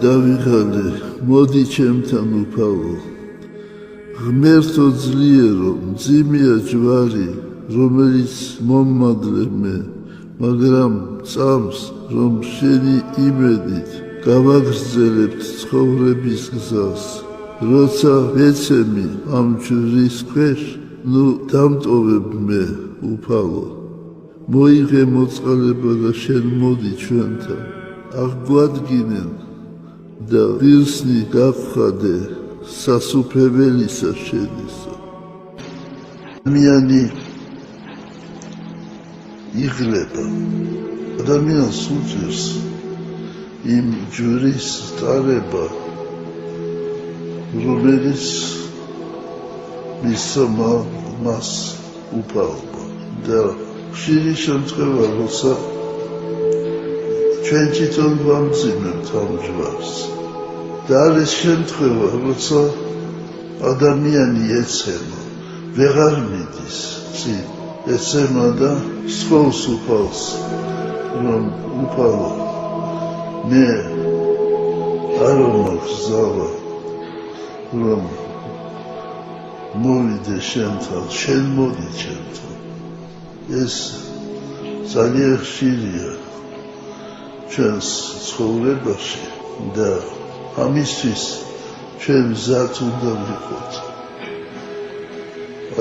დავიღალე, მოდი ჩემთან უფალო. ღმერთო ძლიერო, მძიმეა ჯვარი, რომელიც მომმადლე მე, მაგრამ წამს, რომ შენი იმედით გავაგრძელებთ ცხოვრების გზას. როცა ვეცემი ამ ჯვრის ქვეშ, ნუ დამტოვებ მე უფალო. მოიღე მოწყალება და შენ მოდი ჩვენთან. აღგვადგინენ და ღირსნი გავხადე სასუფეველისა შენისა. ადამიანი იღლება, ადამიანს უჭირს იმ ჯვრის ტარება, რომელიც მისცემა მას უფალობა და ხშირი შემთხვევა, როცა ჩვენ თვითონ ვამძიმებთ ამ ჯვარს და არის შემთხვევა, როცა ადამიანი ეცემა, ვეღარ მიდის წინ, ეცემა და სთხოვს უფალს, რომ უფალო, მე არ მაქვს ზავა, რომ მოვიდე შენთან, შენ მოდი ჩემთან. ეს ძალიან ხშირია ჩვენს ცხოვრებაში და ამისთვის ჩვენ მზად უნდა ვიყოთ.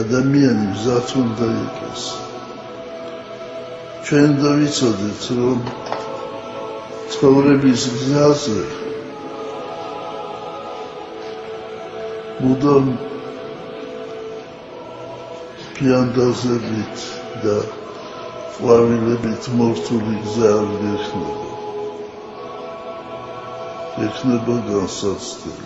ადამიანი მზად უნდა იყოს. ჩვენ უნდა ვიცოდეთ, რომ ცხოვრების გზაზე მუდამ ფიანდაზებით და ყვავილებით მორთული გზა არ გექნება. ექნება განსაცდელი.